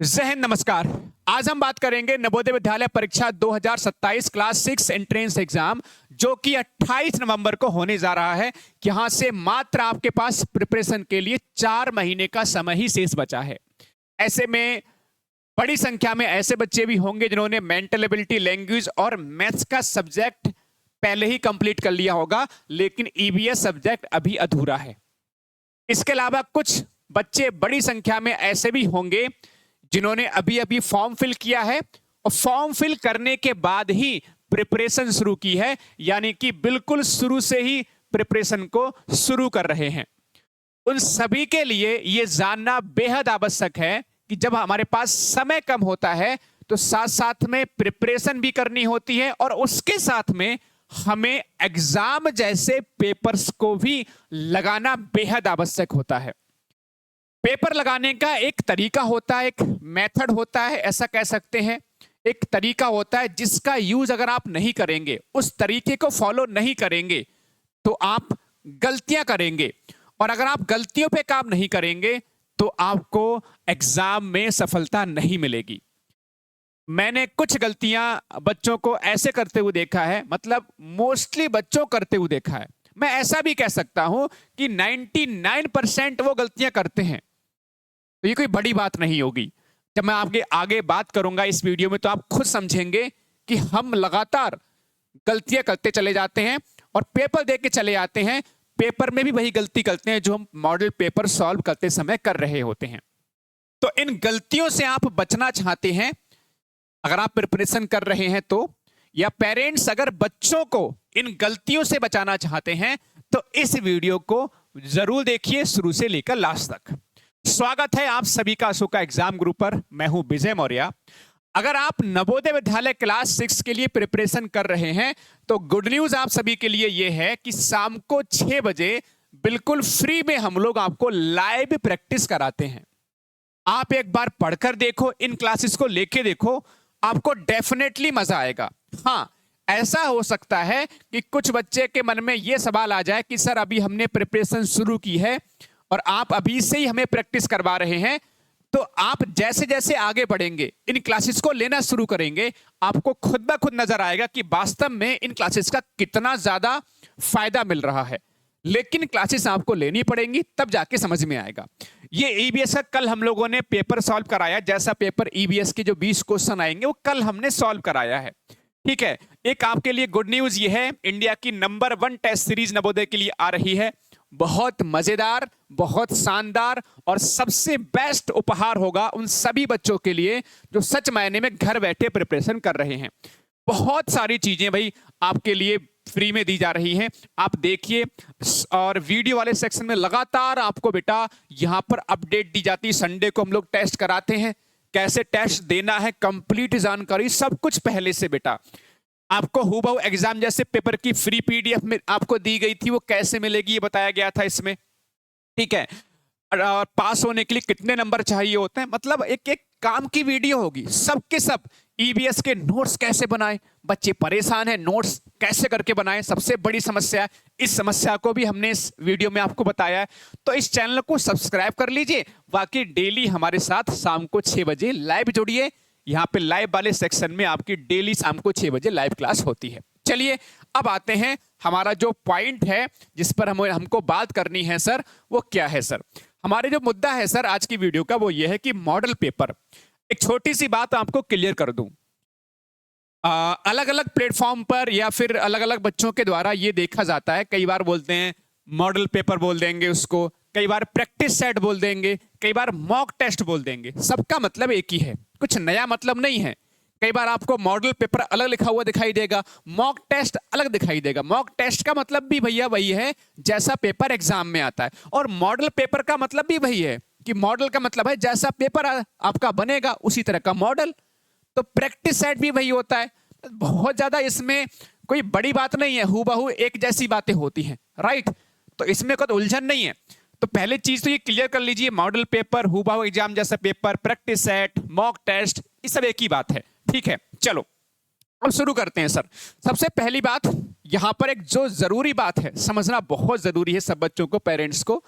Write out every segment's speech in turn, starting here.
जय हिंद, नमस्कार। आज हम बात करेंगे नवोदय विद्यालय परीक्षा 2027 क्लास 6 एंट्रेंस एग्जाम, जो कि 28 नवंबर को होने जा रहा है। यहां से मात्र आपके पास प्रिपरेशन के लिए 4 महीने का समय ही शेष बचा है। ऐसे में बड़ी संख्या में ऐसे बच्चे भी होंगे जिन्होंने मेंटल एबिलिटी, लैंग्वेज और मैथ्स का सब्जेक्ट पहले ही कंप्लीट कर लिया होगा, लेकिन ईवीएस सब्जेक्ट अभी अधूरा है। इसके अलावा कुछ बच्चे बड़ी संख्या में ऐसे भी होंगे जिन्होंने अभी अभी फॉर्म फिल किया है और फॉर्म फिल करने के बाद ही प्रिपरेशन शुरू की है, यानी कि बिल्कुल शुरू से ही प्रिपरेशन को शुरू कर रहे हैं। उन सभी के लिए यह जानना बेहद आवश्यक है कि जब हमारे पास समय कम होता है तो साथ साथ में प्रिपरेशन भी करनी होती है और उसके साथ में हमें एग्जाम जैसे पेपर्स को भी लगाना बेहद आवश्यक होता है। पेपर लगाने का एक तरीका होता है, एक मेथड होता है, ऐसा कह सकते हैं। एक तरीका होता है जिसका यूज अगर आप नहीं करेंगे, उस तरीके को फॉलो नहीं करेंगे तो आप गलतियां करेंगे, और अगर आप गलतियों पे काम नहीं करेंगे तो आपको एग्जाम में सफलता नहीं मिलेगी। मैंने कुछ गलतियां बच्चों को ऐसे करते हुए देखा है, मतलब मोस्टली बच्चों करते हुए देखा है। मैं ऐसा भी कह सकता हूं कि 99% वो गलतियां करते हैं, तो ये कोई बड़ी बात नहीं होगी। जब मैं आपके आगे बात करूंगा इस वीडियो में तो आप खुद समझेंगे कि हम लगातार गलतियां करते चले जाते हैं और पेपर दे के चले जाते हैं। पेपर में भी वही गलती करते हैं जो हम मॉडल पेपर सॉल्व करते समय कर रहे होते हैं। तो इन गलतियों से आप बचना चाहते हैं, अगर आप प्रिपरेशन कर रहे हैं तो, या पेरेंट्स अगर बच्चों को इन गलतियों से बचाना चाहते हैं तो इस वीडियो को जरूर देखिए शुरू से लेकर लास्ट तक। स्वागत है आप सभी का अशोका एग्जाम ग्रुप पर। मैं हूं विजय मौर्य। अगर आप नवोदय विद्यालय क्लास 6 के लिए प्रिपरेशन कर रहे हैं तो गुड न्यूज आप सभी के लिए यह है कि शाम को 6 बजे बिल्कुल फ्री में हम लोग आपको लाइव प्रैक्टिस कराते हैं। आप एक बार पढ़कर देखो, इन क्लासेस को लेके देखो, आपको डेफिनेटली मजा आएगा। हाँ, ऐसा हो सकता है कि कुछ बच्चे के मन में यह सवाल आ जाए कि सर अभी हमने प्रिपरेशन शुरू की है और आप अभी से ही हमें प्रैक्टिस करवा रहे हैं। तो आप जैसे जैसे आगे बढ़ेंगे, इन क्लासेस को लेना शुरू करेंगे, आपको खुद ब खुद नजर आएगा कि वास्तव में इन क्लासेस का कितना ज्यादा फायदा मिल रहा है। लेकिन क्लासेस आपको लेनी पड़ेंगी, तब जाके समझ में आएगा। ये ईवीएस का कल हम लोगों ने पेपर सॉल्व कराया, जैसा पेपर ईवीएस के जो 20 क्वेश्चन आएंगे वो कल हमने सॉल्व कराया है। ठीक है, एक आपके लिए गुड न्यूज ये है, इंडिया की नंबर 1 टेस्ट सीरीज नवोदय के लिए आ रही है। बहुत मजेदार, बहुत शानदार और सबसे बेस्ट उपहार होगा उन सभी बच्चों के लिए जो सच मायने में घर बैठे प्रिपरेशन कर रहे हैं। बहुत सारी चीजें भाई आपके लिए फ्री में दी जा रही हैं, आप देखिए। और वीडियो वाले सेक्शन में लगातार आपको बेटा यहां पर अपडेट दी जाती है। संडे को हम लोग टेस्ट कराते हैं, कैसे टेस्ट देना है, कंप्लीट जानकारी सब कुछ पहले से बेटा आपको हूबहू एग्जाम जैसे पेपर की फ्री पीडीएफ में आपको दी गई थी, वो कैसे मिलेगी ये बताया गया था इसमें। ठीक है, और पास होने के लिए कितने नंबर चाहिए होते हैं, मतलब एक एक काम की वीडियो होगी। सब के सब ईवीएस के नोट्स कैसे बनाएं, बच्चे परेशान हैं नोट्स कैसे करके बनाएं, सबसे बड़ी समस्या। इस समस्या को भी हमने इस वीडियो में आपको बताया है। तो इस चैनल को सब्सक्राइब कर लीजिए, बाकी डेली हमारे साथ शाम को 6 बजे लाइव जुड़िए। यहाँ पे लाइव वाले सेक्शन में आपकी डेली शाम को 6 बजे लाइव क्लास होती है। चलिए अब आते हैं, हमारा जो पॉइंट है जिस पर हमको बात करनी है सर, वो क्या है सर? हमारे जो मुद्दा है सर आज की वीडियो का वो ये है कि मॉडल पेपर। एक छोटी सी बात आपको क्लियर कर दूं, अलग अलग प्लेटफॉर्म पर या फिर अलग अलग बच्चों के द्वारा ये देखा जाता है, कई बार बोलते हैं मॉडल पेपर बोल देंगे उसको, कई बार प्रैक्टिस सेट बोल देंगे, कई बार मॉक टेस्ट बोल देंगे। सबका मतलब एक ही है, कुछ नया मतलब नहीं है। कई बार आपको मॉडल पेपर अलग लिखा हुआ दिखाई देगा, मॉक टेस्ट अलग दिखाई देगा। मॉक टेस्ट का मतलब भी भैया वही है जैसा पेपर एग्जाम में आता है, और मॉडल पेपर का मतलब भी वही है कि मॉडल का मतलब है जैसा पेपर आपका बनेगा उसी तरह का मॉडल। तो प्रैक्टिस सेट भी वही होता है। बहुत ज्यादा इसमें कोई बड़ी बात नहीं है, हूबहू एक जैसी बातें होती हैं, राइट? तो इसमें कोई उलझन नहीं है। तो पहले चीज तो ये क्लियर कर लीजिए, मॉडल पेपर, हूबहू एग्जाम जैसा paper, practice set, mock test, ये सब एक ही बात है। ठीक है, चलो अब शुरू करते हैं सर। सबसे पहली बात यहां पर एक जो जरूरी बात है, समझना बहुत जरूरी है सब बच्चों को, पेरेंट्स को,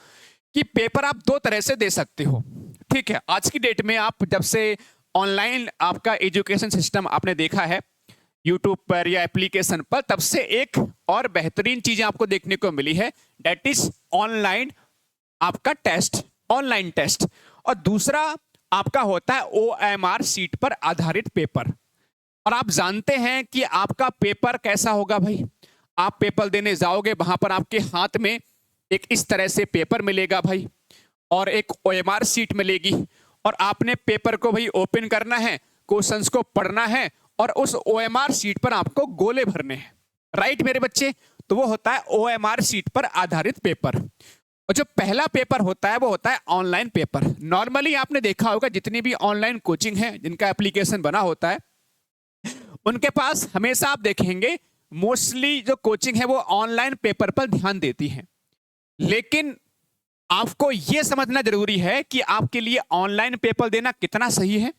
कि पेपर आप दो तरह से दे सकते हो। ठीक है, आज की डेट में आप जब से ऑनलाइन आपका एजुकेशन सिस्टम आपने देखा है यूट्यूब पर या एप्लीकेशन पर, तब से एक और बेहतरीन चीज आपको देखने को मिली है, दैट इज ऑनलाइन आपका टेस्ट, ऑनलाइन टेस्ट। और दूसरा आपका होता है OMR सीट पर आधारित पेपर। और आप जानते हैं कि आपका पेपर कैसा होगा भाई। आप पेपर देने जाओगे, वहां पर आपके हाथ में एक इस तरह से पेपर मिलेगा भाई, और एक OMR सीट मिलेगी, और आपने पेपर को भाई ओपन करना है, क्वेश्चंस को पढ़ना है, और उस OMR सीट पर आपको गोले भरने हैं। राइट मेरे बच्चे, तो वो होता है OMR सीट पर आधारित पेपर। और जो पहला पेपर होता है वो होता है ऑनलाइन पेपर। नॉर्मली आपने देखा होगा जितनी भी ऑनलाइन कोचिंग है जिनका एप्लीकेशन बना होता है, उनके पास हमेशा आप देखेंगे मोस्टली जो कोचिंग है वो ऑनलाइन पेपर पर ध्यान देती है। लेकिन आपको यह समझना जरूरी है कि आपके लिए ऑनलाइन पेपर देना कितना सही है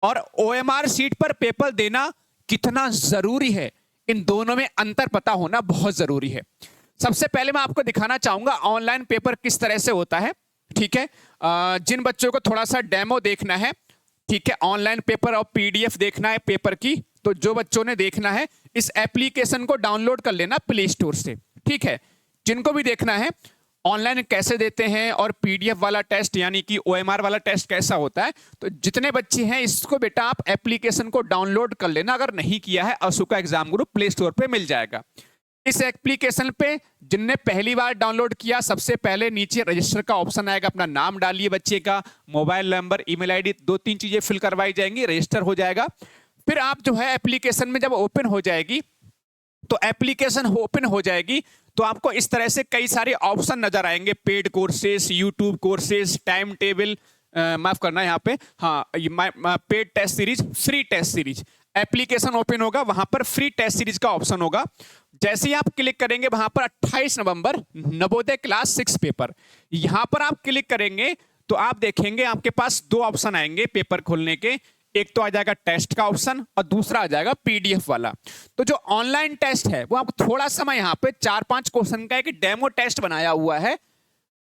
और OMR सीट पर पेपर देना कितना जरूरी है। इन दोनों में अंतर पता होना बहुत जरूरी है। सबसे पहले मैं आपको दिखाना चाहूंगा ऑनलाइन पेपर किस तरह से होता है। ठीक है, जिन बच्चों को थोड़ा सा डेमो देखना है, ठीक है, ऑनलाइन पेपर और PDF देखना है पेपर की, तो जो बच्चों ने देखना है इस एप्लीकेशन को डाउनलोड कर लेना प्ले स्टोर से। ठीक है, जिनको भी देखना है ऑनलाइन कैसे देते हैं और PDF वाला टेस्ट यानी कि OMR वाला टेस्ट कैसा होता है, तो जितने बच्चे हैं इसको बेटा आप एप्लीकेशन को डाउनलोड कर लेना। अगर नहीं किया है Ashoka exam group play store पे मिल जाएगा। इस एप्लीकेशन पे जिनने पहली बार डाउनलोड किया, सबसे पहले नीचे रजिस्टर का ऑप्शन आएगा, अपना नाम डालिए बच्चे का, मोबाइल नंबर, ईमेल आईडी, 2-3 चीजें फिल करवाई जाएंगी, रजिस्टर हो जाएगा। फिर आप जो है एप्लीकेशन में जब ओपन हो जाएगी, तो एप्लीकेशन ओपन हो जाएगी तो आपको इस तरह से कई सारे ऑप्शन नजर आएंगे, paid courses, YouTube courses, time table, माफ करना यहाँ पे, हाँ, paid test series, free test series. Application open होगा, वहां पर फ्री टेस्ट सीरीज का ऑप्शन होगा। जैसे ही आप क्लिक करेंगे वहां पर 28 नवंबर नवोदय क्लास 6 पेपर, यहां पर आप क्लिक करेंगे तो आप देखेंगे आपके पास 2 ऑप्शन आएंगे पेपर खोलने के। एक तो आ जाएगा टेस्ट का ऑप्शन और दूसरा आ जाएगा PDF वाला। तो जो ऑनलाइन टेस्ट है वो आपको थोड़ा समय यहाँ पे 4-5 क्वेश्चन का एक डेमो टेस्ट बनाया हुआ है।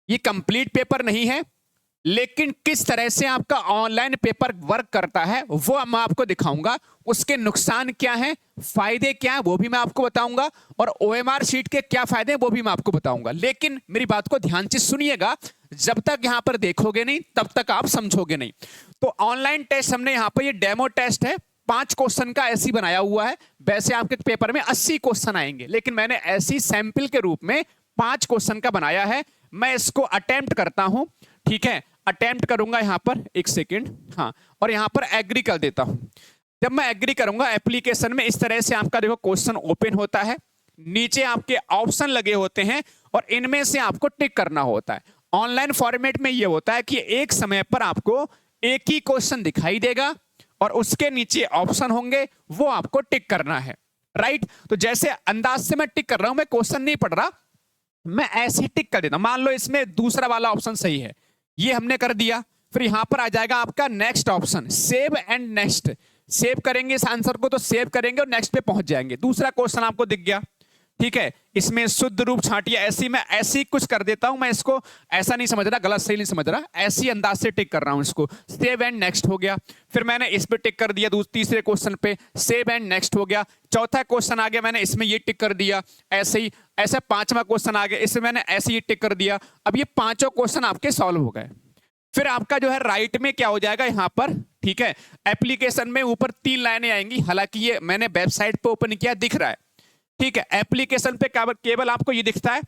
ये कंप्लीट पेपर नहीं है, लेकिन किस तरह से आपका ऑनलाइन पेपर वर्क करता है वो मैं आपको दिखाऊंगा। उसके नुकसान क्या हैं, फायदे क्या हैं वो भी मैं आपको बताऊंगा, और OMR सीट के क्या फायदे हैं वो भी मैं आपको बताऊंगा। लेकिन मेरी बात को ध्यान से सुनिएगा, जब तक यहां पर देखोगे नहीं तब तक आप समझोगे नहीं। तो ऑनलाइन टेस्ट हमने यहां पर, ये डेमो टेस्ट है, 5 क्वेश्चन का ऐसी बनाया हुआ है। वैसे आपके पेपर में 80 क्वेश्चन आएंगे, लेकिन मैंने ऐसी सैंपल के रूप में 5 क्वेश्चन का बनाया है। मैं इसको अटेम्प्ट करता हूं, ठीक है, अटेम्प्ट करूंगा यहां पर, एक सेकेंड, हाँ, और यहां पर एग्री कर देता हूं। जब मैं एग्री करूंगा एप्लीकेशन में इस तरह से आपका देखो क्वेश्चन ओपन होता है, नीचे आपके ऑप्शन लगे होते हैं और इनमें से आपको टिक करना होता है। ऑनलाइन फॉर्मेट में यह होता है कि एक समय पर आपको एक ही क्वेश्चन दिखाई देगा और उसके नीचे ऑप्शन होंगे, वो आपको टिक करना है। राइट, तो जैसे अंदाज से मैं टिक कर रहा हूं, मैं क्वेश्चन नहीं पढ़ रहा, मैं ऐसे ही टिक कर देता हूं। मान लो इसमें दूसरा वाला ऑप्शन सही है, ये हमने कर दिया। फिर यहां पर आ जाएगा आपका next option, save and next. Save करेंगे इस आंसर को तो सेव करेंगे और नेक्स्ट पे पहुंच जाएंगे। दूसरा क्वेश्चन आपको दिख गया, ठीक है, इसमें शुद्ध रूप छांटिए, ऐसी मैं ऐसी कुछ कर देता हूं, मैं इसको ऐसा नहीं समझ रहा, गलत सही नहीं समझ रहा, ऐसी अंदाज से टिक कर रहा हूं इसको। सेव एंड नेक्स्ट हो गया। फिर मैंने इस पे टिक कर दिया, तीसरे क्वेश्चन पे सेव एंड नेक्स्ट हो गया। चौथा क्वेश्चन आ गया, मैंने इसमें ये टिक कर दिया, ऐसे ही ऐसा 5वां क्वेश्चन आ गया, इसमें मैंने ऐसे ही टिक कर दिया। अब ये 5 क्वेश्चन आपके सॉल्व हो गए। फिर आपका जो है राइट में क्या हो जाएगा यहां पर, ठीक है, एप्लीकेशन में ऊपर 3 लाइनें आएंगी, हालांकि ये मैंने वेबसाइट पे ओपन किया, दिख रहा है, ठीक है। एप्लीकेशन पे केवल आपको ये दिखता है,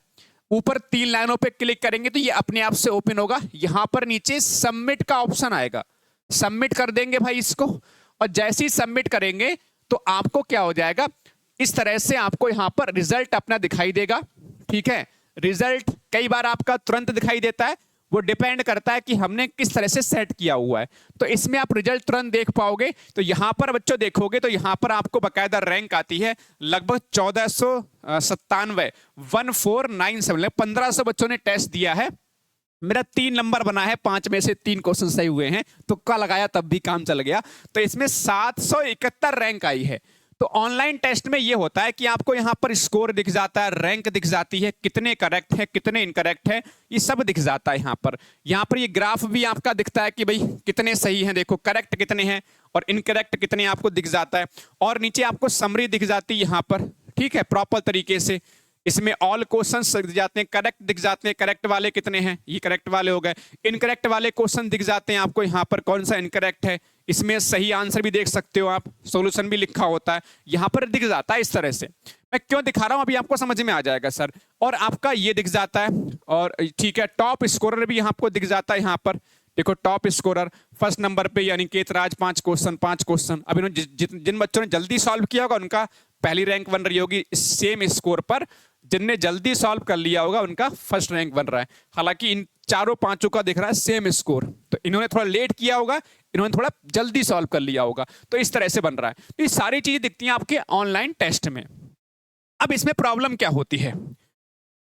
ऊपर 3 लाइनों पे क्लिक करेंगे तो ये अपने आप से ओपन होगा। यहां पर नीचे सबमिट का ऑप्शन आएगा, सबमिट कर देंगे भाई इसको, और जैसे ही सबमिट करेंगे तो आपको क्या हो जाएगा, इस तरह से आपको यहां पर रिजल्ट अपना दिखाई देगा, ठीक है। रिजल्ट कई बार आपका तुरंत दिखाई देता है, वो डिपेंड करता है कि हमने किस तरह से सेट किया हुआ है। तो इसमें आप रिजल्ट तुरंत देख पाओगे। तो यहां पर बच्चों देखोगे तो यहां पर आपको बकायदा रैंक आती है, लगभग 1497, 1497, 1500 बच्चों ने टेस्ट दिया है। मेरा 3 नंबर बना है, 5 में से 3 क्वेश्चन सही हुए हैं, तुक्का लगाया तब भी काम चल गया। तो इसमें 771 रैंक आई है। तो ऑनलाइन टेस्ट में ये होता है कि आपको यहाँ पर स्कोर दिख जाता है, रैंक दिख जाती है, कितने करेक्ट है कितने इनकरेक्ट है, ये सब दिख जाता है यहाँ पर। यहाँ पर ये ग्राफ भी आपका दिखता है कि भाई कितने सही हैं, देखो करेक्ट कितने हैं और इनकरेक्ट कितने आपको दिख जाता है। और नीचे आपको समरी दिख जाती है यहाँ पर, ठीक है, प्रॉपर तरीके से। इसमें ऑल क्वेश्चंस दिख जाते हैं, करेक्ट दिख जाते हैं, करेक्ट वाले कितने हैं, ये करेक्ट वाले हो गए। इनकरेक्ट वाले क्वेश्चन दिख जाते हैं आपको यहाँ पर, कौन सा इनकरेक्ट है, इसमें सही आंसर भी देख सकते हो आप, सॉल्यूशन भी लिखा होता है यहाँ पर दिख जाता है इस तरह से। मैं क्यों दिखा रहा हूं अभी आपको समझ में आ जाएगा सर। और आपका ये दिख जाता है, और ठीक है टॉप स्कोरर भी आपको दिख जाता है यहाँ पर। देखो टॉप स्कोरर फर्स्ट नंबर पे यानी केतराज 5 क्वेश्चन। अब इन्होंने जिन बच्चों ने जल्दी सॉल्व किया होगा उनका पहली रैंक बन रही होगी सेम स्कोर पर, जिनने जल्दी सॉल्व कर लिया होगा उनका फर्स्ट रैंक बन रहा है। हालांकि इन चारों पांचों का दिख रहा है सेम स्कोर, तो इन्होंने थोड़ा लेट किया होगा, इन्होंने थोड़ा जल्दी सॉल्व कर लिया होगा, तो इस तरह से बन रहा है। तो ये सारी चीजें दिखती हैं आपके ऑनलाइन टेस्ट में। अब इसमें प्रॉब्लम क्या होती है,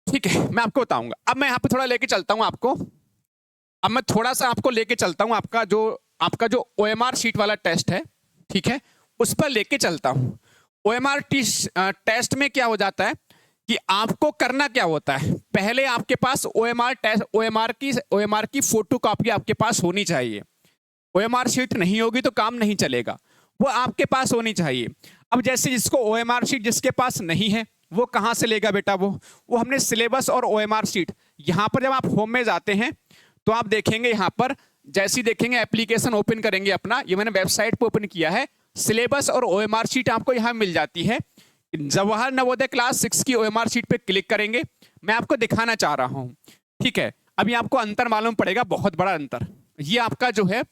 ठीक है, मैं आपको बताऊंगा। अब मैं यहाँ पे थोड़ा लेके चलता हूँ आपको, अब मैं थोड़ा सा आपको लेके चलता हूँ आपका जो OMR शीट वाला टेस्ट है, ठीक है, उस पर लेके चलता हूँ। OMR टेस्ट में क्या हो जाता है कि आपको करना क्या होता है, पहले आपके पास OMR की फोटो कॉपी आपके पास होनी चाहिए। OMR शीट नहीं होगी तो काम नहीं चलेगा, वो आपके पास होनी चाहिए। अब जैसे जिसको OMR शीट जिसके पास नहीं है वो कहाँ से लेगा बेटा, वो हमने सिलेबस और OMR शीट, यहाँ पर जब आप होम में जाते हैं तो आप देखेंगे यहाँ पर, जैसे ही देखेंगे एप्लीकेशन ओपन करेंगे अपना, ये मैंने वेबसाइट पे ओपन किया है, सिलेबस और OMR शीट आपको यहाँ मिल जाती है। जवाहर नवोदय क्लास 6 की OMR शीट पे क्लिक करेंगे, मैं आपको दिखाना चाह रहा हूँ, ठीक है। अभी आपको अंतर मालूम पड़ेगा, बहुत बड़ा अंतर। ये आपका जो है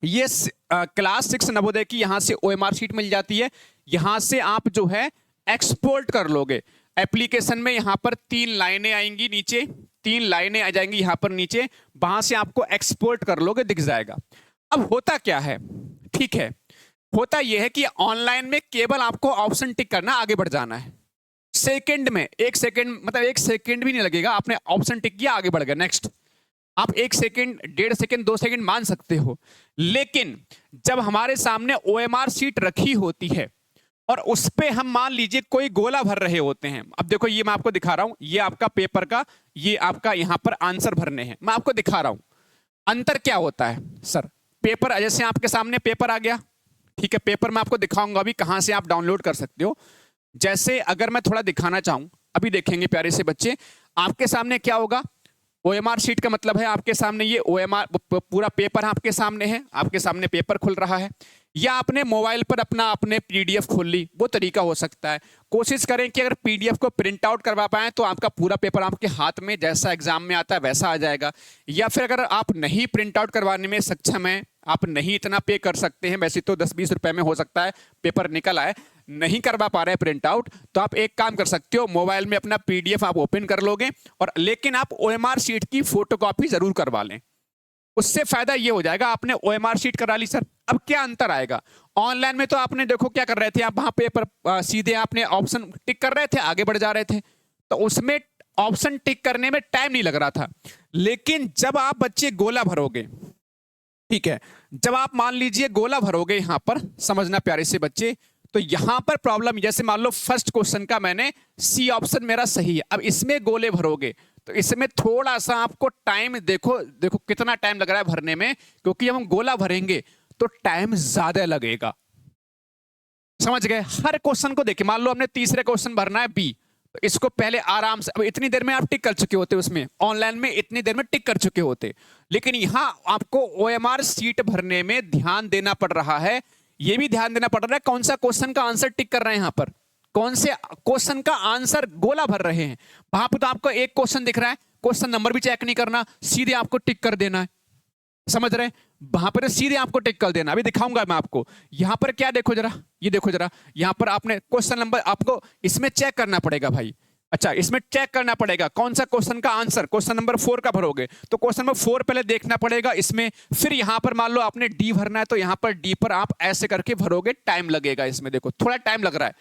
ये क्लास 6 नवोदय की यहाँ से OMR शीट मिल जाती है, यहाँ से आप जो है एक्सपोर्ट कर लोगे एप्लीकेशन में। यहाँ पर 3 लाइनें आएंगी नीचे, 3 लाइनें आ जाएंगी यहाँ पर नीचे, वहां से आपको एक्सपोर्ट कर लोगे, दिख जाएगा। अब होता क्या है, ठीक है, होता यह है कि ऑनलाइन में केवल आपको ऑप्शन टिक करना, आगे बढ़ जाना है। सेकंड में 1 सेकंड, मतलब 1 सेकंड भी नहीं लगेगा, आपने ऑप्शन टिक किया आगे बढ़ गया, नेक्स्ट। आप 1 सेकंड 1.5 सेकंड 2 सेकंड मान सकते हो, लेकिन जब हमारे सामने OMR शीट रखी होती है और उस पे हम मान लीजिए कोई गोला भर रहे होते हैं, अब देखो ये मैं आपको दिखा रहा हूं, ये आपका पेपर का, ये आपका यहां पर आंसर भरने हैं, मैं आपको दिखा रहा हूं अंतर क्या होता है सर। पेपर जैसे आपके सामने पेपर आ गया, ठीक है, पेपर मैं आपको दिखाऊंगा अभी कहां से आप डाउनलोड कर सकते हो। जैसे अगर मैं थोड़ा दिखाना चाहूं, अभी देखेंगे प्यारे से बच्चे, आपके सामने क्या होगा, OMR शीट का मतलब है आपके सामने ये OMR पूरा पेपर आपके सामने है, आपके सामने पेपर खुल रहा है, या आपने मोबाइल पर अपने PDF खोल ली, वो तरीका हो सकता है। कोशिश करें कि अगर PDF को प्रिंट आउट करवा पाएं तो आपका पूरा पेपर आपके हाथ में जैसा एग्जाम में आता है वैसा आ जाएगा। या फिर अगर आप नहीं प्रिंट आउट करवाने में सक्षम हैं, आप नहीं इतना पे कर सकते हैं, वैसे तो 10-20 रुपए में हो सकता है पेपर निकल आए, नहीं करवा पा रहे हैं प्रिंट आउट, तो आप एक काम कर सकते हो, मोबाइल में अपना PDF आप ओपन कर लोगे, और लेकिन आप OMR शीट की फोटोकॉपी जरूर करवा लें। उससे फायदा ये हो जाएगा, आपने OMR शीट करा ली सर, अब क्या अंतर आएगा। ऑनलाइन में तो आपने देखो क्या कर रहे थे, आप वहां पेपर सीधे आपने ऑप्शन टिक कर रहे थे, आगे बढ़ जा रहे थे, तो उसमें ऑप्शन टिक करने में टाइम नहीं लग रहा था। लेकिन जब आप बच्चे गोला भरोगे, ठीक है, जब आप मान लीजिए गोला भरोगे यहां पर, समझना प्यारे से बच्चे, तो यहां पर प्रॉब्लम, जैसे मान लो फर्स्ट क्वेश्चन का मैंने C ऑप्शन मेरा सही है, अब इसमें गोले भरोगे तो इसमें थोड़ा सा आपको टाइम, देखो कितना टाइम लग रहा है भरने में, क्योंकि जब हम गोला भरेंगे तो टाइम ज्यादा लगेगा, समझ गए। हर क्वेश्चन को देखिए, मान लो हमने तीसरे क्वेश्चन भरना है B, तो इसको पहले आराम से, अब इतनी देर में आप टिक कर चुके होते, उसमें ऑनलाइन में इतनी देर में टिक कर चुके होते, लेकिन यहां आपको OMR शीट भरने में ध्यान देना पड़ रहा है। यह भी ध्यान देना पड़ रहा है कौन सा क्वेश्चन का आंसर टिक कर रहे हैं, यहां पर कौन से क्वेश्चन का आंसर गोला भर रहे हैं। वहां पर तो आपको एक क्वेश्चन दिख रहा है, क्वेश्चन नंबर भी चेक नहीं करना, सीधे आपको टिक कर देना है, समझ रहे हैं, वहां पर सीधे आपको टिक कर देना। अभी दिखाऊंगा मैं आपको, यहां पर क्या, देखो जरा, ये देखो जरा, यहां पर आपने क्वेश्चन नंबर, आपको इसमें चेक करना पड़ेगा भाई, अच्छा इसमें चेक करना पड़ेगा कौन सा क्वेश्चन का आंसर, क्वेश्चन नंबर 4 का भरोगे तो क्वेश्चन नंबर 4 पहले देखना पड़ेगा इसमें, फिर यहां पर मान लो आपने D भरना है तो यहां पर D पर आप ऐसे करके भरोगे, टाइम लगेगा इसमें, देखो थोड़ा टाइम लग रहा है,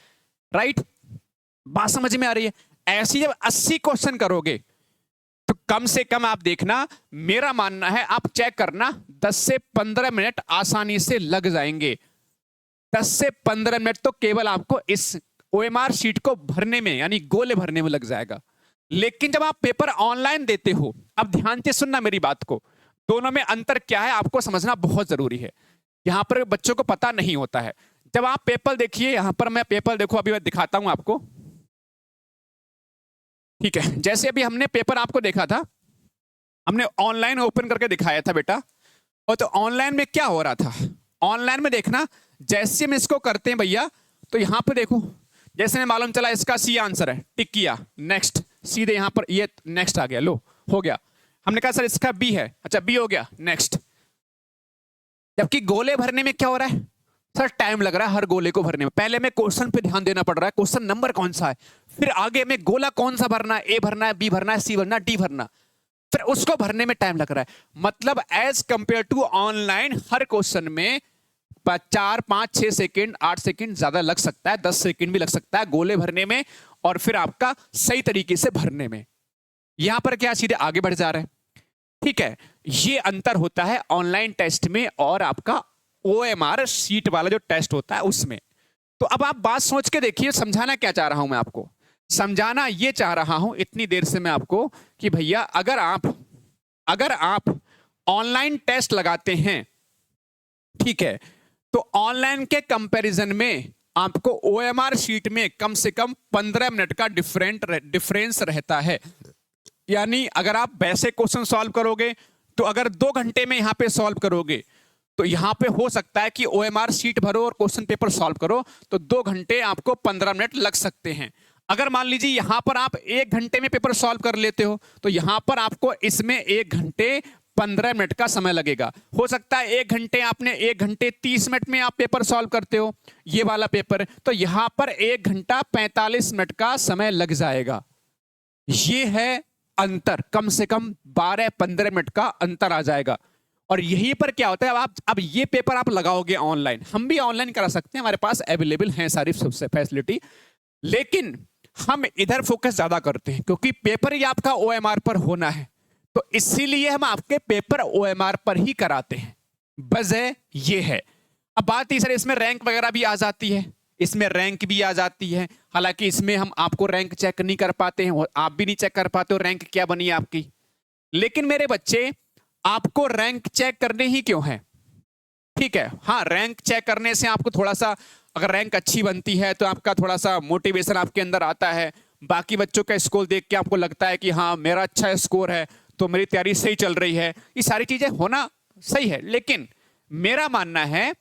राइट, बात समझ में आ रही है। ऐसी जब 80 क्वेश्चन करोगे तो कम से कम आप देखना, मेरा मानना है आप चेक करना 10 से 15 मिनट आसानी से लग जाएंगे। 10 से 15 मिनट तो केवल आपको इस ओएमआर शीट को भरने में यानी गोले भरने में लग जाएगा। लेकिन जब आप पेपर ऑनलाइन देते हो, अब ध्यान से सुनना मेरी बात को, दोनों में अंतर क्या है आपको समझना बहुत जरूरी है। यहां पर बच्चों को पता नहीं होता है। जब आप पेपर देखिए, यहां पर मैं पेपर देखो अभी मैं दिखाता हूं आपको, ठीक है। जैसे अभी हमने पेपर आपको देखा था, हमने ऑनलाइन ओपन करके दिखाया था बेटा, और तो ऑनलाइन में क्या हो रहा था, ऑनलाइन में देखना जैसे हम इसको करते हैं भैया, तो यहां पर देखो जैसे हमें मालूम चला इसका सी आंसर है, टिक किया, नेक्स्ट, सीधे यहां पर ये नेक्स्ट आ गया, लो हो गया। हमने कहा सर इसका बी है, अच्छा बी हो गया, नेक्स्ट। जबकि गोले भरने में क्या हो रहा है सर, टाइम लग रहा है हर गोले को भरने में। पहले में क्वेश्चन पे ध्यान देना पड़ रहा है, क्वेश्चन नंबर कौन सा है, फिर आगे में गोला कौन सा भरना है, ए भरना है, बी भरना है, सी भरना है, डी भरना, फिर उसको भरने में टाइम लग रहा है। मतलब एज कंपेयर टू ऑनलाइन हर क्वेश्चन में 4, 5, 6 सेकेंड, 8 सेकेंड ज्यादा लग सकता है, 10 सेकेंड भी लग सकता है गोले भरने में, और फिर आपका सही तरीके से भरने में। यहां पर क्या सीधे आगे बढ़ जा रहा है, ठीक है। ये अंतर होता है ऑनलाइन टेस्ट में और आपका ओएमआर शीट वाला जो टेस्ट होता है उसमें। तो अब आप बात सोच के देखिए, समझाना क्या चाह रहा हूं मैं आपको, समझाना ये चाह रहा हूं इतनी देर से मैं आपको कि भैया अगर आप ऑनलाइन टेस्ट लगाते हैं, ठीक है, तो ऑनलाइन के कंपैरिजन में आपको ओएमआर शीट में कम से कम 15 मिनट का डिफरेंस रहता है। यानी अगर आप वैसे क्वेश्चन सॉल्व करोगे तो अगर 2 घंटे में यहां पे सॉल्व करोगे तो यहां पे हो सकता है कि ओएमआर शीट भरो और क्वेश्चन पेपर सॉल्व करो तो 2 घंटे आपको 15 मिनट लग सकते हैं। अगर मान लीजिए यहां पर आप 1 घंटे में पेपर सॉल्व कर लेते हो तो यहां पर आपको इसमें 1 घंटे 15 मिनट का समय लगेगा। हो सकता है 1 घंटे आपने 1 घंटे 30 मिनट में आप पेपर सॉल्व करते हो ये वाला पेपर, तो यहां पर 1 घंटा 45 मिनट का समय लग जाएगा। ये है अंतर, कम से कम 12-15 मिनट का अंतर आ जाएगा। और यहीं पर क्या होता है, अब ये पेपर आप लगाओगे ऑनलाइन, हम भी ऑनलाइन करा सकते हैं, हमारे पास अवेलेबल है सारी फैसिलिटी, लेकिन हम इधर फोकस ज्यादा करते हैं क्योंकि पेपर ही आपका ओएमआर पर होना है, तो इसीलिए हम आपके पेपर ओएमआर पर ही कराते हैं। वजह ये है। अब बात तीसरे, इसमें रैंक वगैरह भी आ जाती है, इसमें रैंक भी आ जाती है। हालांकि इसमें हम आपको रैंक चेक नहीं कर पाते हैं, आप भी नहीं चेक कर पाते हो रैंक क्या बनी है आपकी। लेकिन मेरे बच्चे आपको रैंक चेक करने ही क्यों है, ठीक है। हाँ, रैंक चेक करने से आपको थोड़ा सा, अगर रैंक अच्छी बनती है तो आपका थोड़ा सा मोटिवेशन आपके अंदर आता है, बाकी बच्चों का स्कोर देख के आपको लगता है कि हाँ मेरा अच्छा स्कोर है तो मेरी तैयारी सही चल रही है, ये सारी चीजें होना सही है। लेकिन मेरा मानना है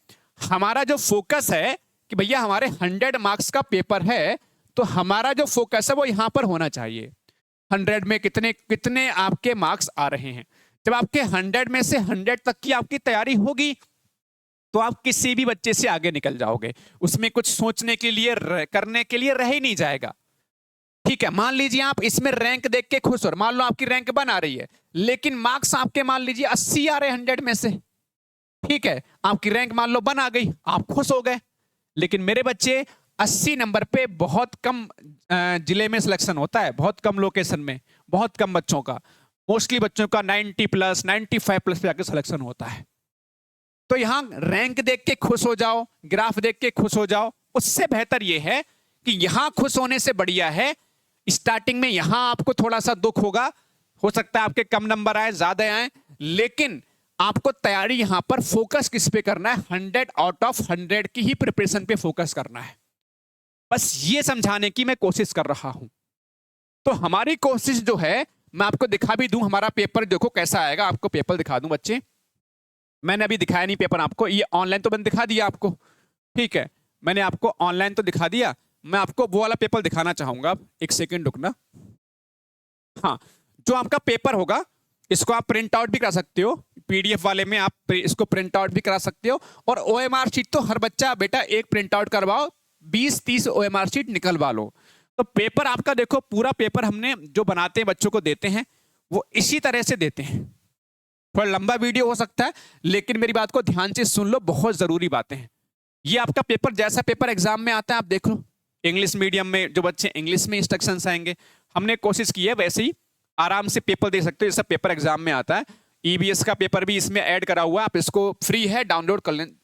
हमारा जो फोकस है कि भैया हमारे 100 मार्क्स का पेपर है, तो हमारा जो फोकस है वो यहां पर होना चाहिए। 100 में कितने कितने आपके मार्क्स आ रहे हैं। जब आपके 100 में से 100 तक की आपकी तैयारी होगी तो आप किसी भी बच्चे से आगे निकल जाओगे, उसमें कुछ सोचने के लिए करने के लिए रह ही नहीं जाएगा, ठीक है। मान लीजिए आप इसमें रैंक देख के खुश हो, मान लो आपकी रैंक 1 आ रही है लेकिन मार्क्स आपके मान लीजिए 80 आ रहे 100 में से, ठीक है, आपकी रैंक मान लो 1 आ गई, आप खुश हो गए। लेकिन मेरे बच्चे 80 नंबर पे बहुत कम जिले में सिलेक्शन होता है, बहुत कम लोकेशन में, बहुत कम बच्चों का, मोस्टली बच्चों का 90+, 95+ पे आके सिलेक्शन होता है। तो यहां रैंक देख के खुश हो जाओ, ग्राफ देख के खुश हो जाओ, उससे बेहतर यह है कि यहां खुश होने से बढ़िया है स्टार्टिंग में यहां आपको थोड़ा सा दुख होगा, हो सकता है आपके कम नंबर आए ज्यादा आए, लेकिन आपको तैयारी यहां पर फोकस किस पे करना है, 100 आउट ऑफ 100 की ही प्रिपरेशन पे फोकस करना है। बस ये समझाने की मैं कोशिश कर रहा हूं। तो हमारी कोशिश जो है, मैं आपको दिखा भी दूं हमारा पेपर देखो कैसा आएगा, आपको पेपर दिखा दूं बच्चे। मैंने अभी दिखाया नहीं पेपर आपको, ये ऑनलाइन तो मैंने दिखा दिया आपको, ठीक है, मैंने आपको ऑनलाइन तो दिखा दिया, मैं आपको वो वाला पेपर दिखाना चाहूंगा। एक सेकेंड रुकना। हाँ, जो आपका पेपर होगा इसको आप प्रिंट आउट भी करा सकते हो, पीडीएफ वाले में आप इसको प्रिंट आउट भी करा सकते हो, और ओएमआर शीट तो हर बच्चा बेटा एक प्रिंट आउट करवाओ, 20-30 ओएमआर शीट निकलवा लो। तो पेपर आपका देखो, पूरा पेपर हमने जो बनाते हैं बच्चों को देते हैं वो इसी तरह से देते हैं। थोड़ा लंबा वीडियो हो सकता है लेकिन मेरी बात को ध्यान से सुन लो, बहुत जरूरी बातें हैं। ये आपका पेपर जैसा पेपर एग्जाम में आता है आप देख लो, इंग्लिश मीडियम में जो बच्चे इंग्लिश में इंस्ट्रक्शंस आएंगे, हमने कोशिश की है वैसे ही आराम से पेपर दे सकते हो जैसा पेपर एग्जाम में आता है। ईबीएस का पेपर भी इसमें ऐड करा हुआ है, आप इसको फ्री है, डाउनलोड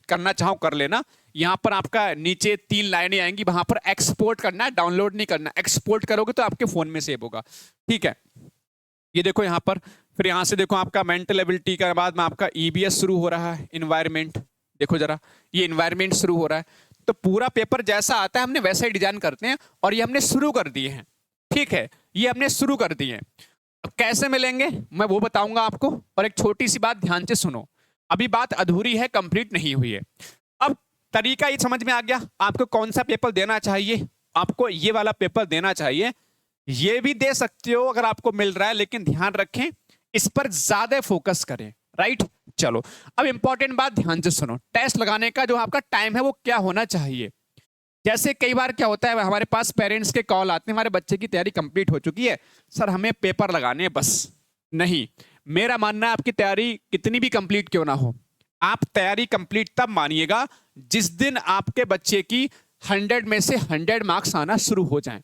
करना चाहो कर लेना। यहाँ पर आपका नीचे 3 लाइनें आएंगी, वहां पर एक्सपोर्ट करना है, डाउनलोड नहीं करना। एक्सपोर्ट करोगे तो आपके फोन में सेव होगा, ठीक है। ये देखो यहाँ पर, फिर यहाँ से देखो आपका मेंटल एबिलिटी के बाद में आपका ईबीएस शुरू हो रहा है। इन्वायरमेंट देखो जरा, ये इन्वायरमेंट शुरू हो रहा है। तो पूरा पेपर जैसा आता है हमने वैसा ही डिजाइन करते हैं, और ये हमने शुरू कर दिए हैं, ठीक है, ये हमने शुरू कर दिए हैं। अब कैसे मिलेंगे मैं वो बताऊंगा आपको, और एक छोटी सी बात ध्यान से सुनो, अभी बात अधूरी है, कंप्लीट नहीं हुई है। अब तरीका ये समझ में आ गया, आपको कौन सा पेपर देना चाहिए। आपको ये वाला पेपर देना चाहिए, ये भी दे सकते हो अगर आपको मिल रहा है, लेकिन ध्यान रखें इस पर ज्यादा फोकस करें, राइट। चलो अब इंपॉर्टेंट बात ध्यान से सुनो, टेस्ट लगाने का जो आपका टाइम है वो क्या होना चाहिए। जैसे कई बार क्या होता है, हमारे पास पेरेंट्स के कॉल आते हैं, हमारे बच्चे की तैयारी कंप्लीट हो चुकी है सर, हमें पेपर लगाने हैं बस। नहीं, मेरा मानना है आपकी तैयारी कितनी भी कंप्लीट क्यों ना हो, आप तैयारी कंप्लीट तब मानिएगा जिस दिन आपके बच्चे की 100 में से 100 मार्क्स आना शुरू हो जाएं।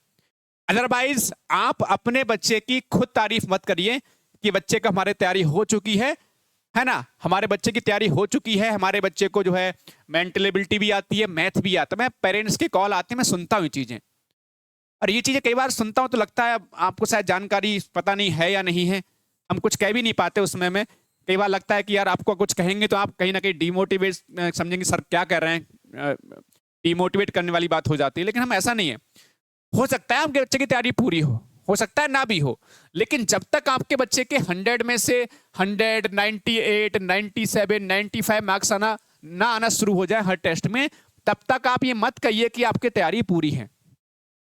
अदरवाइज आप अपने बच्चे की खुद तारीफ मत करिए कि बच्चे का हमारे तैयारी हो चुकी है ना, हमारे बच्चे की तैयारी हो चुकी है, हमारे बच्चे को जो है मेंटल एबिलिटी भी आती है, मैथ भी आता है। मैं पेरेंट्स के कॉल आते हैं, मैं सुनता हूँ ये चीजें, और ये चीजें कई बार सुनता हूँ तो लगता है आपको शायद जानकारी पता नहीं है या नहीं है, हम कुछ कह भी नहीं पाते उसमें। में कई बार लगता है कि यार आपको कुछ कहेंगे तो आप कहीं ना कहीं डिमोटिवेट समझेंगे, सर क्या कर रहे हैं, डिमोटिवेट करने वाली बात हो जाती है। लेकिन हम ऐसा नहीं है, हो सकता है आपके बच्चे की तैयारी पूरी हो सकता है ना भी हो, लेकिन जब तक आपके बच्चे के 100 में से 100, 98, 97, 95 मार्क्स ना आना शुरू हो जाए हर टेस्ट में, तब तक आप ये मत कहिए कि आपकी तैयारी पूरी है,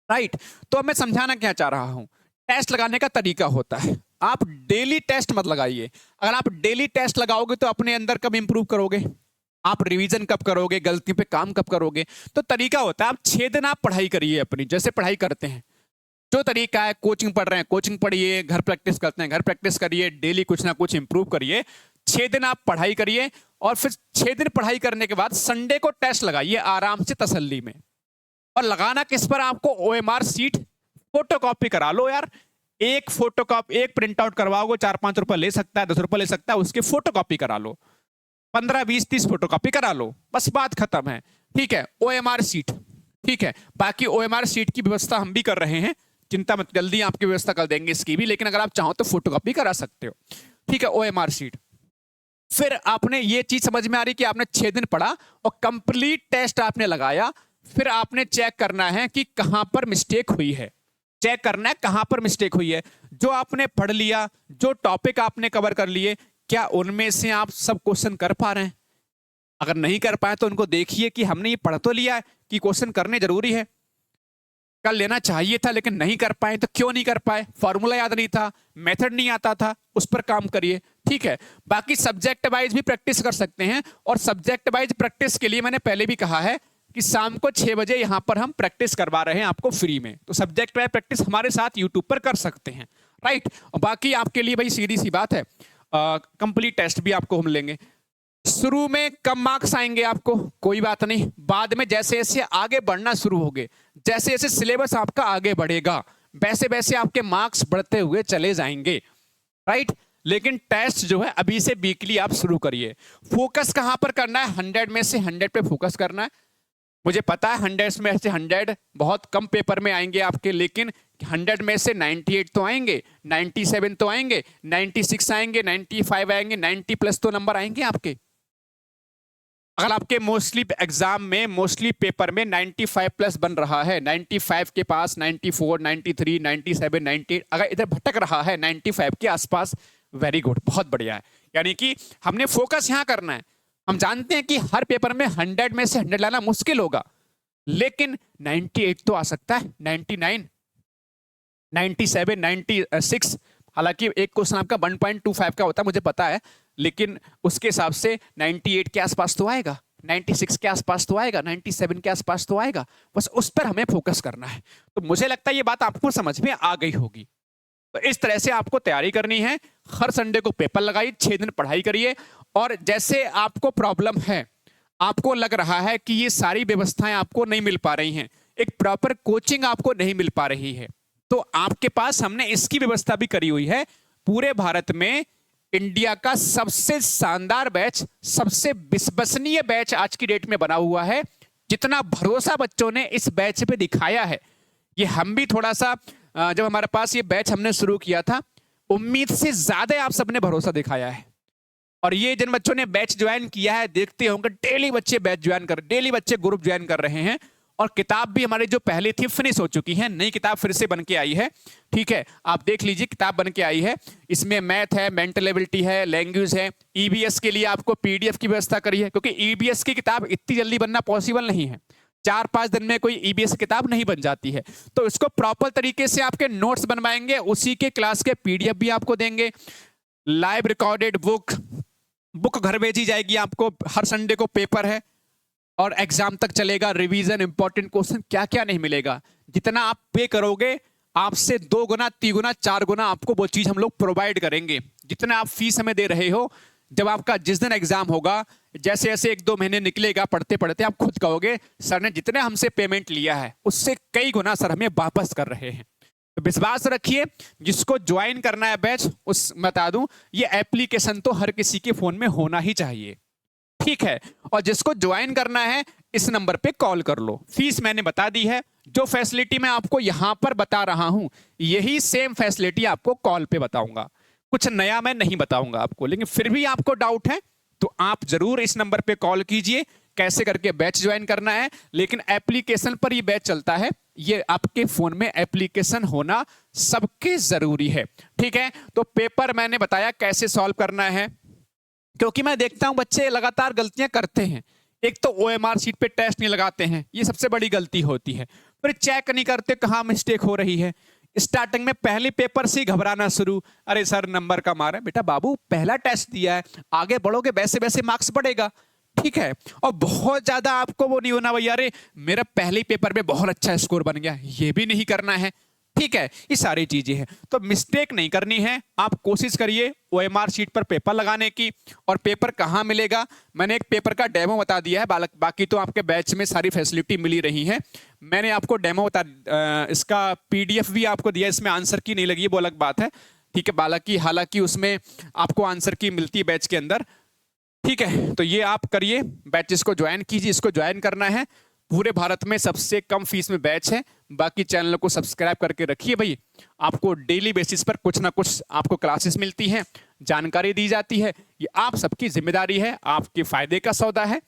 राइट। तो मैं समझाना क्या चाह रहा हूं, टेस्ट लगाने का तरीका होता है, आप डेली टेस्ट मत लगाइए। अगर आप डेली टेस्ट लगाओगे तो अपने अंदर कब इंप्रूव करोगे, आप रिवीजन कब करोगे, गलती पे काम कब करोगे। तो तरीका होता है, आप 6 दिन आप पढ़ाई करिए अपनी, जैसे पढ़ाई करते हैं जो तरीका है, कोचिंग पढ़ रहे हैं कोचिंग पढ़िए, घर प्रैक्टिस करते हैं घर प्रैक्टिस करिए, डेली कुछ ना कुछ इंप्रूव करिए। 6 दिन आप पढ़ाई करिए, और फिर 6 दिन पढ़ाई करने के बाद संडे को टेस्ट लगाइए आराम से तसल्ली में। और लगाना किस पर, आपको OMR सीट फोटोकॉपी करा लो यार, एक फोटोकॉपी, एक प्रिंट आउट करवाओगे 4-5 रुपए ले सकता है, 10 रुपए ले सकता है, उसकी फोटोकॉपी करा लो, 15, 20, 30 फोटोकॉपी करा लो, बस बात खत्म है, ठीक है। OMR सीट, ठीक है। बाकी OMR सीट की व्यवस्था हम भी कर रहे हैं, चिंता मत, जल्दी आपकी व्यवस्था कर देंगे इसकी भी, लेकिन अगर आप चाहो तो फोटोकॉपी करा सकते हो, ठीक है, OMR सीट। फिर आपने ये चीज समझ में आ रही कि आपने 6 दिन पढ़ा और कंप्लीट टेस्ट आपने लगाया, फिर आपने चेक करना है कि कहां पर मिस्टेक हुई है, चेक करना है कहां पर मिस्टेक हुई है। जो आपने पढ़ लिया, जो टॉपिक आपने कवर कर लिए, क्या उनमें से आप सब क्वेश्चन कर पा रहे हैं। अगर नहीं कर पाए तो उनको देखिए कि हमने ये पढ़ तो लिया है कि क्वेश्चन करने जरूरी है, कर लेना चाहिए था लेकिन नहीं कर पाए, तो क्यों नहीं कर पाए, फॉर्मूला याद नहीं था, मेथड नहीं आता था, उस पर काम करिए, ठीक है। बाकी सब्जेक्ट वाइज भी प्रैक्टिस कर सकते हैं, और सब्जेक्ट वाइज प्रैक्टिस के लिए मैंने पहले भी कहा है कि शाम को 6 बजे यहां पर हम प्रैक्टिस करवा रहे हैं आपको फ्री में, तो सब्जेक्ट वाइज प्रैक्टिस हमारे साथ यूट्यूब पर कर सकते हैं, राइट। और बाकी आपके लिए भाई सीधी सी बात है, कंप्लीट टेस्ट भी आपको हम लेंगे। शुरू में कम मार्क्स आएंगे आपको, कोई बात नहीं, बाद में जैसे जैसे आगे बढ़ना शुरू होगे, जैसे जैसे सिलेबस आपका आगे बढ़ेगा, वैसे वैसे आपके मार्क्स बढ़ते हुए चले जाएंगे, राइट। लेकिन टेस्ट जो है अभी से वीकली आप शुरू करिए। फोकस कहां पर करना है, 100 में से 100 पे फोकस करना है। मुझे पता है 100 में से 100 बहुत कम पेपर में आएंगे आपके, लेकिन 100 में से 98 तो आएंगे, 97 तो आएंगे, 96 आएंगे, 95 आएंगे, 90 प्लस तो नंबर आएंगे आपके। अगर आपके मोस्टली एग्जाम में, मोस्टली पेपर में 95 प्लस बन रहा है, 95 के पास 94, 93, 97, 98 अगर इधर भटक रहा है 95 के आसपास, वेरी गुड, बहुत बढ़िया है। यानी कि हमने फोकस यहां करना है। हम जानते हैं कि हर पेपर में 100 में से 100 लाना मुश्किल होगा, लेकिन 98 तो आ सकता है, 99, 97, 96। हालांकि एक क्वेश्चन आपका 1.25 का होता है मुझे पता है, लेकिन उसके हिसाब से 98 के आसपास तो आएगा, 96 के आसपास तो आएगा, 97 के आसपास तो आएगा, बस उस पर हमें फोकस करना है। तो मुझे लगता है ये बात आपको समझ में आ गई होगी। तो इस तरह से आपको तैयारी करनी है, हर संडे को पेपर लगाइए, 6 दिन पढ़ाई करिए, और जैसे आपको प्रॉब्लम है, आपको लग रहा है कि ये सारी व्यवस्थाएं आपको नहीं मिल पा रही हैं, एक प्रॉपर कोचिंग आपको नहीं मिल पा रही है, तो आपके पास हमने इसकी व्यवस्था भी करी हुई है। पूरे भारत में इंडिया का सबसे शानदार बैच, सबसे विश्वसनीय बैच आज की डेट में बना हुआ है। जितना भरोसा बच्चों ने इस बैच पे दिखाया है, ये हम भी थोड़ा सा जब हमारे पास ये बैच हमने शुरू किया था, उम्मीद से ज्यादा आप सबने भरोसा दिखाया है। और ये जिन बच्चों ने बैच ज्वाइन किया है, देखते होंगे डेली बच्चे बैच ज्वाइन कर, डेली बच्चे ग्रुप ज्वाइन कर रहे हैं। और किताब भी हमारी जो पहले थी फिनिश हो चुकी है, नई किताब फिर से बन के आई है। ठीक है, आप देख लीजिए, किताब बन के आई है। इसमें मैथ है, मेंटल एबिलिटी है, लैंग्वेज है। ईबीएस के लिए आपको पीडीएफ की व्यवस्था करी है, क्योंकि ईबीएस की किताब इतनी जल्दी बनना पॉसिबल नहीं है। 4-5 दिन में कोई ईबीएस किताब नहीं बन जाती है। तो इसको प्रॉपर तरीके से आपके नोट्स बनवाएंगे, उसी के क्लास के पीडीएफ भी आपको देंगे। लाइव रिकॉर्डेड बुक घर भेजी जाएगी आपको। हर संडे को पेपर है और एग्जाम तक चलेगा। रिवीजन, इंपॉर्टेंट क्वेश्चन, क्या क्या नहीं मिलेगा। जितना आप पे करोगे, आपसे 2 गुना, 3 गुना, 4 गुना आपको वो चीज हम लोग प्रोवाइड करेंगे। जितना आप फीस हमें दे रहे हो, जब आपका जिस दिन एग्जाम होगा, जैसे जैसे 1-2 महीने निकलेगा, पढ़ते पढ़ते आप खुद कहोगे सर ने जितने हमसे पेमेंट लिया है उससे कई गुना सर हमें वापस कर रहे हैं। तो विश्वास रखिए, जिसको ज्वाइन करना है बैच, उस बता दूं, ये एप्लीकेशन तो हर किसी के फोन में होना ही चाहिए। ठीक है, और जिसको ज्वाइन करना है इस नंबर पे कॉल कर लो। फीस मैंने बता दी है। जो फैसिलिटी मैं आपको यहां पर बता रहा हूं, यही सेम फैसिलिटी आपको कॉल पे बताऊंगा। कुछ नया मैं नहीं बताऊंगा आपको, लेकिन फिर भी आपको डाउट है तो आप जरूर इस नंबर पे कॉल कीजिए। कैसे करके बैच ज्वाइन करना है, लेकिन एप्लीकेशन पर ये बैच चलता है। ये आपके फोन में एप्लीकेशन होना सबके जरूरी है। ठीक है, तो पेपर मैंने बताया कैसे सॉल्व करना है, क्योंकि मैं देखता हूं बच्चे लगातार गलतियां करते हैं। एक तो ओएमआर शीट पे टेस्ट नहीं लगाते हैं, ये सबसे बड़ी गलती होती है। फिर चेक नहीं करते कहां मिस्टेक हो रही है। स्टार्टिंग में पहले पेपर से घबराना शुरू, अरे सर नंबर कम आ रहा है। बेटा बाबू, पहला टेस्ट दिया है, आगे बढ़ोगे वैसे वैसे मार्क्स बढ़ेगा। ठीक है, और बहुत ज्यादा आपको वो नहीं होना भैया अरे मेरा पहले पेपर में बहुत अच्छा स्कोर बन गया, ये भी नहीं करना है। ठीक है, ये सारी चीजें हैं, तो मिस्टेक नहीं करनी है। आप कोशिश करिए ओएमआर शीट पर पेपर लगाने की। और पेपर कहाँ मिलेगा, मैंने एक पेपर का डेमो बता दिया है। बाकी तो आपके बैच में सारी फैसिलिटी मिली रही है। मैंने आपको डेमो इसका पीडीएफ भी आपको दिया, इसमें आंसर की नहीं लगी, वो अलग बात है। ठीक है, हालांकि उसमें आपको आंसर की मिलती है बैच के अंदर। ठीक है, तो ये आप करिए, बैचेस को ज्वाइन कीजिए। इसको ज्वाइन करना है, पूरे भारत में सबसे कम फीस में बैच है। बाकी चैनल को सब्सक्राइब करके रखिए भाई, आपको डेली बेसिस पर कुछ ना कुछ आपको क्लासेस मिलती हैं, जानकारी दी जाती है। ये आप सबकी जिम्मेदारी है, आपके फायदे का सौदा है।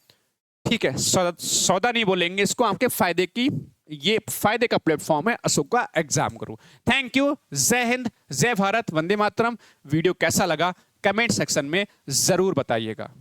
ठीक है, सौदा नहीं बोलेंगे इसको, आपके फायदे की, ये फायदे का प्लेटफॉर्म है अशोक का एग्जाम गुरु। थैंक यू, जय हिंद, जय भारत, वंदे मातरम। वीडियो कैसा लगा कमेंट सेक्शन में जरूर बताइएगा।